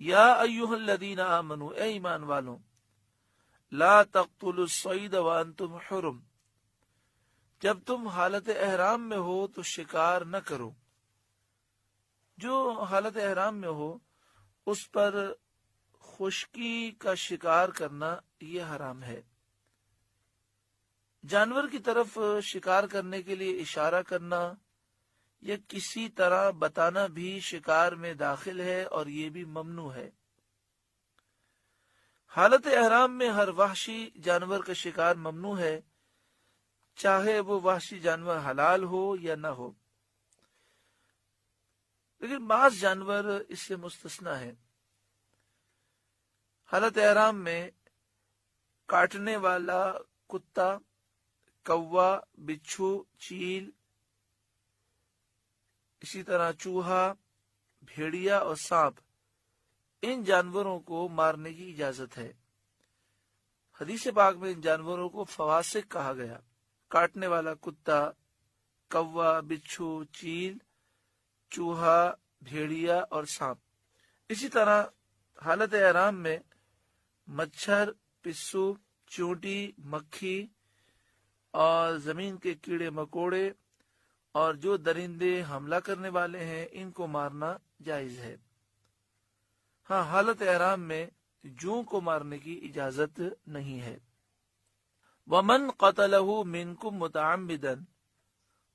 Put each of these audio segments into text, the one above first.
یا ایھا الذین آمنوا، اے ایمان والوں، لا تقتلوا الصید وانتم حرم، جب تم حالت احرام میں ہو تو شکار نہ کرو. جو حالت احرام میں ہو اس پر خشکی کا شکار کرنا یہ حرام ہے. جانور کی طرف شکار کرنے کے لیے اشارہ کرنا یا کسی طرح بتانا بھی شکار میں داخل ہے اور یہ بھی ممنوع ہے. حالت احرام میں ہر وحشی جانور کا شکار ممنوع ہے، چاہے وہ وحشی جانور حلال ہو یا نہ ہو، لیکن بعض جانور اس سے مستثنا ہے. حالت احرام میں کاٹنے والا کتا، کوا، بچھو، چیل، اسی طرح چوہا، بھیڑیا اور سانپ، ان جانوروں کو مارنے کی اجازت ہے. حدیث پاک میں ان جانوروں کو فواسق کہا گیا. کاٹنے والا کتا، کوا، بچھو، چیل، چوہا، بھیڑیا اور سانپ. اسی طرح حالت احرام میں مچھر، پسو، چونٹی، مکھی اور زمین کے کیڑے مکوڑے اور جو درندے حملہ کرنے والے ہیں ان کو مارنا جائز ہے. ہاں، حالت احرام میں جوں کو مارنے کی اجازت نہیں ہے. وَمَنْ قَتَلَهُ مِنْكُمْ مُتَعَمِّدًا،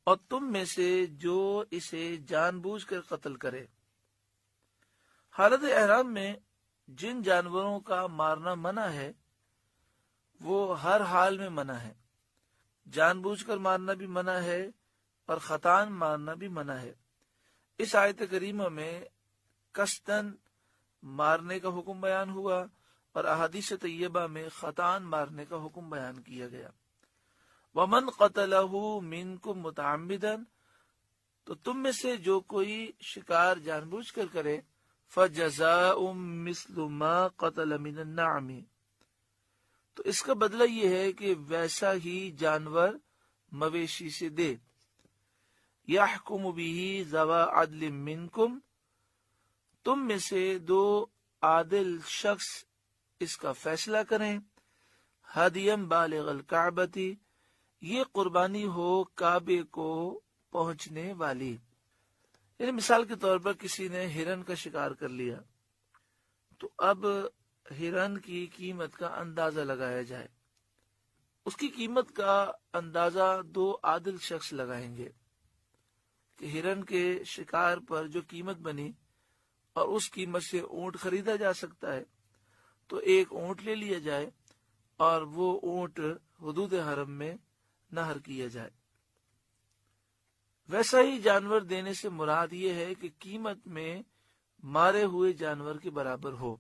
اور تم میں سے جو اسے جان بوجھ کر قتل کرے. حالت احرام میں جن جانوروں کا مارنا منع ہے وہ ہر حال میں منع ہے. جان بوجھ کر مارنا بھی منع ہے اور خطان مارنا بھی منع ہے. اس آیت کریمہ میں قصدن مارنے کا حکم بیان ہوا اور احادیث طیبہ میں خطان مارنے کا حکم بیان کیا گیا. وَمَنْ قَتَلَهُ مِنْكُمْ مُتَعَمِّدًا، تو تم میں سے جو کوئی شکار جان بوجھ کر کرے، فَجَزَاءٌ مِثْلُ مَا قَتَلَ مِنَ النَّعَمِ، تو اس کا بدلہ یہ ہے کہ ویسا ہی جانور مویشی سے دے. يَحْكُمُ بِهِ ذَوَا عَدْلٍ مِّنْكُمْ، تم میں سے دو عادل شخص اس کا فیصلہ کریں. ہدیم بالغ الکعبۃ، یہ قربانی ہو کعبے کو پہنچنے والی. یعنی مثال کے طور پر کسی نے ہرن کا شکار کر لیا تو اب ہرن کی قیمت کا اندازہ لگایا جائے. اس کی قیمت کا اندازہ دو عادل شخص لگائیں گے کہ ہرن کے شکار پر جو قیمت بنی اور اس قیمت سے اونٹ خریدا جا سکتا ہے تو ایک اونٹ لے لیا جائے اور وہ اونٹ حدود حرم میں نحر کیا جائے. ویسا ہی جانور دینے سے مراد یہ ہے کہ قیمت میں مارے ہوئے جانور کے برابر ہو.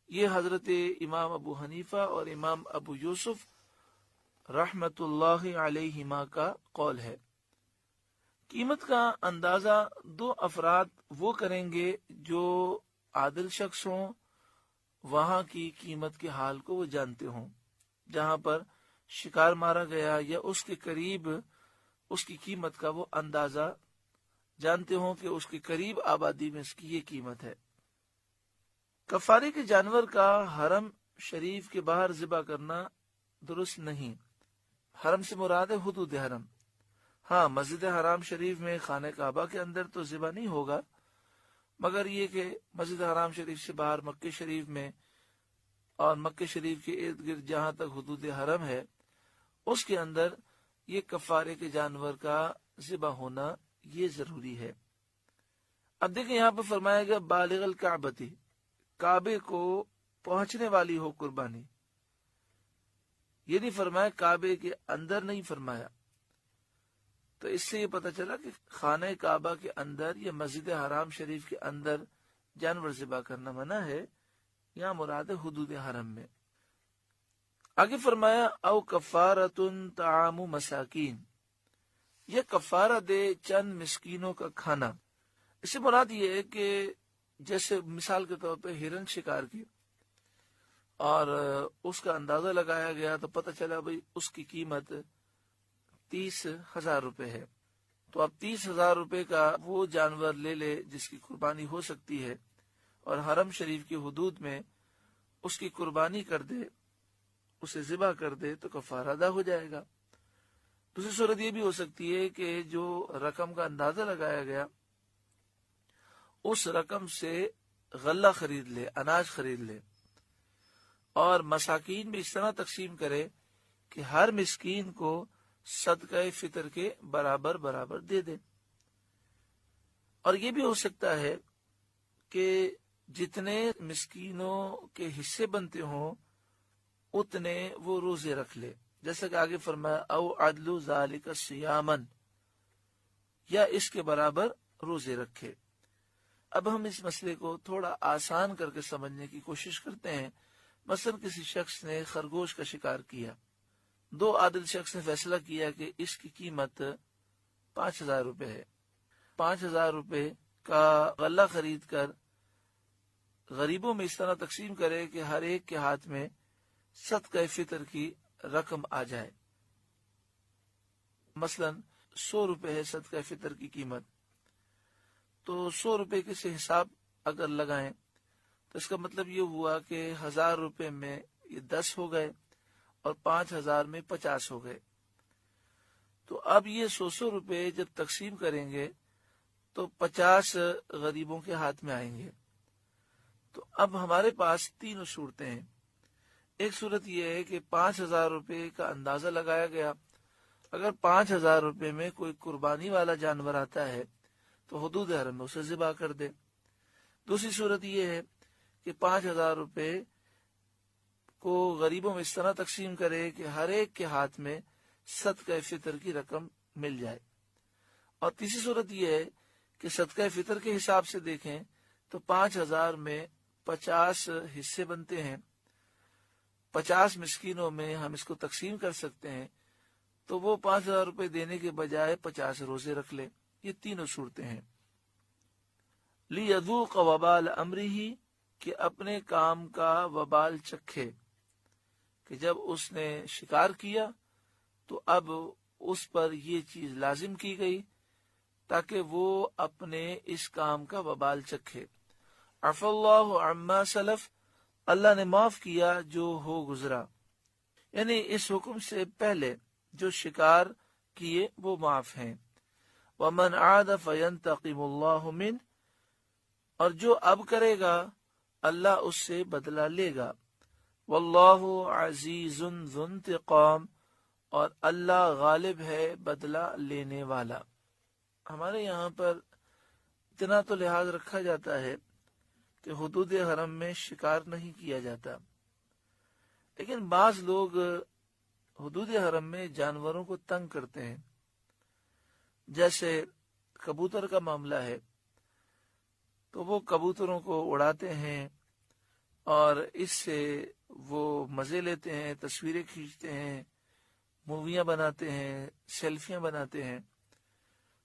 یہ حضرت امام ابو حنیفہ اور امام ابو یوسف رحمت اللہ علیہما کا قول ہے. قیمت کا اندازہ دو افراد وہ کریں گے جو عادل شخص ہوں، وہاں کی قیمت کے حال کو وہ جانتے ہوں، جہاں پر شکار مارا گیا یا اس کے قریب اس کی قیمت کا وہ اندازہ جانتے ہوں کہ اس کے قریب آبادی میں اس کی یہ قیمت ہے. کفارے کے جانور کا حرم شریف کے باہر ذبح کرنا درست نہیں. حرم سے مراد ہے حدود حرم. ہاں، مسجد حرام شریف میں خانہ کعبہ کے اندر تو ذبح نہیں ہوگا، مگر یہ کہ مسجد حرام شریف سے باہر مکہ شریف میں اور مکہ شریف کے ارد گرد جہاں تک حدود حرم ہے اس کے اندر یہ کفارے کے جانور کا ذبح ہونا یہ ضروری ہے. اب دیکھیں یہاں پر فرمایا گیا بالغ الکعبۃ، کعبے کو پہنچنے والی ہو قربانی. یہ نہیں فرمایا کعبے کے اندر، نہیں فرمایا. تو اس سے یہ پتہ چلا کہ خانہ کعبہ کے اندر یا مسجد حرام شریف کے اندر جانور ذبح کرنا منع ہے، یہاں مراد ہے حدود حرم میں. آگے فرمایا او کفارۃ طعام مساکین، یہ کفارہ دے چند مسکینوں کا کھانا. اس سے مراد یہ ہے کہ جیسے مثال کے طور پہ ہرن شکار کی اور اس کا اندازہ لگایا گیا تو پتہ چلا بھئی اس کی قیمت 30,000 روپے ہے، تو اب 30,000 روپے کا وہ جانور لے لے جس کی قربانی ہو سکتی ہے اور حرم شریف کی حدود میں اس کی قربانی کر دے، اسے ذبح کر دے تو کفارہ ادا ہو جائے گا۔ دوسری صورت یہ بھی ہو سکتی ہے کہ جو رقم کا اندازہ لگایا گیا اس رقم سے غلہ خرید لے، اناج خرید لے، اور مساکین میں اس طرح تقسیم کرے کہ ہر مسکین کو صدقہ فطر کے برابر برابر دے دے۔ اور یہ بھی ہو سکتا ہے کہ جتنے مسکینوں کے حصے بنتے ہوں اتنے وہ روزے رکھ لے، جیسا کہ آگے فرمایا او عدل ذالک صیامن، یا اس کے برابر روزے رکھے۔ اب ہم اس مسئلے کو تھوڑا آسان کر کے سمجھنے کی کوشش کرتے ہیں۔ مثلا کسی شخص نے خرگوش کا شکار کیا، دو عادل شخص نے فیصلہ کیا کہ اس کی قیمت 5,000 روپے ہے۔ 5,000 روپے کا غلہ خرید کر غریبوں میں اس طرح تقسیم کرے کہ ہر ایک کے ہاتھ میں صدقہ فطر کی رقم آ جائے۔ مثلا 100 روپے ہے صدقہ فطر کی قیمت، تو 100 روپے کے سے حساب اگر لگائیں تو اس کا مطلب یہ ہوا کہ 1,000 روپے میں یہ 10 ہو گئے اور 5,000 میں 50 ہو گئے۔ تو اب یہ 100 روپے جب تقسیم کریں گے تو 50 غریبوں کے ہاتھ میں آئیں گے۔ تو اب ہمارے پاس 3 صورتیں ہیں۔ ایک صورت یہ ہے کہ 5,000 روپے کا اندازہ لگایا گیا، اگر 5,000 روپے میں کوئی قربانی والا جانور آتا ہے تو حدود حرم میں اسے ذبح کر دے۔ دوسری صورت یہ ہے کہ 5,000 روپے کو غریبوں میں اس طرح تقسیم کرے کہ ہر ایک کے ہاتھ میں صدقہ فطر کی رقم مل جائے۔ اور تیسری صورت یہ ہے کہ صدقہ فطر کے حساب سے دیکھیں تو 5,000 میں 50 حصے بنتے ہیں، 50 مسکینوں میں ہم اس کو تقسیم کر سکتے ہیں، تو وہ 5,000 روپے دینے کے بجائے 50 روزے رکھ لے۔ یہ 3 صورتیں ہیں۔ لِيَذُوقَ وَبَالَ أَمْرِهِ، کہ اپنے کام کا وبال چکھے، کہ جب اس نے شکار کیا تو اب اس پر یہ چیز لازم کی گئی تاکہ وہ اپنے اس کام کا وبال چکھے۔ عفا اللہ عما سلف، اللہ نے معاف کیا جو ہو گزرا، یعنی اس حکم سے پہلے جو شکار کیے وہ معاف ہیں۔ وَمَنْ عَادَ فَيَنْتَقِمُ اللَّهُ مِنْهُ، اور جو اب کرے گا اللہ اس سے بدلہ لے گا۔ وَاللَّهُ عَزِيزٌ ذُو انتقام، اور اللہ غالب ہے بدلہ لینے والا۔ ہمارے یہاں پر اتنا تو لحاظ رکھا جاتا ہے کہ حدود حرم میں شکار نہیں کیا جاتا، لیکن بعض لوگ حدود حرم میں جانوروں کو تنگ کرتے ہیں، جیسے کبوتر کا معاملہ ہے، تو وہ کبوتروں کو اڑاتے ہیں اور اس سے وہ مزے لیتے ہیں، تصویریں کھینچتے ہیں، موویاں بناتے ہیں، سیلفیاں بناتے ہیں۔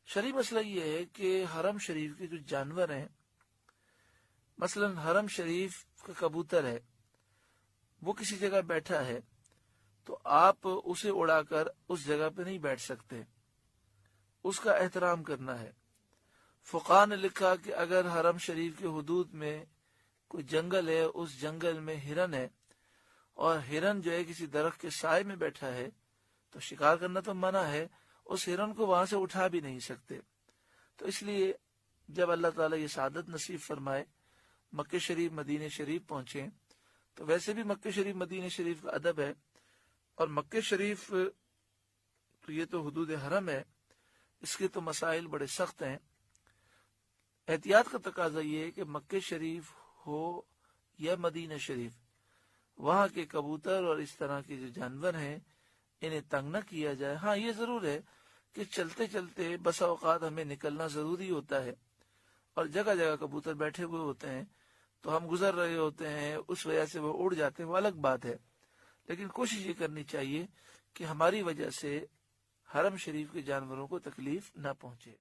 شرعی مسئلہ یہ ہے کہ حرم شریف کے جو جانور ہیں، مثلا حرم شریف کا کبوتر ہے، وہ کسی جگہ بیٹھا ہے تو آپ اسے اڑا کر اس جگہ پہ نہیں بیٹھ سکتے، اس کا احترام کرنا ہے۔ فقہاء نے لکھا کہ اگر حرم شریف کے حدود میں کوئی جنگل ہے، اس جنگل میں ہرن ہے اور ہرن جو ہے کسی درخت کے سائے میں بیٹھا ہے تو شکار کرنا تو منع ہے، اس ہرن کو وہاں سے اٹھا بھی نہیں سکتے۔ تو اس لیے جب اللہ تعالیٰ یہ سعادت نصیب فرمائے مکہ شریف مدینہ شریف پہنچے، تو ویسے بھی مکہ شریف مدینہ شریف کا ادب ہے، اور مکہ شریف تو یہ تو حدود حرم ہے، اس کے تو مسائل بڑے سخت ہیں۔ احتیاط کا تقاضا یہ ہے کہ مکہ شریف ہو یا مدینہ شریف، وہاں کے کبوتر اور اس طرح کے جو جانور ہیں انہیں تنگ نہ کیا جائے۔ ہاں یہ ضرور ہے کہ چلتے چلتے بسا اوقات ہمیں نکلنا ضروری ہوتا ہے اور جگہ جگہ کبوتر بیٹھے ہوئے ہوتے ہیں تو ہم گزر رہے ہوتے ہیں، اس وجہ سے وہ اڑ جاتے ہیں، وہ الگ بات ہے، لیکن کوشش یہ کرنی چاہیے کہ ہماری وجہ سے حرم شریف کے جانوروں کو تکلیف نہ پہنچے۔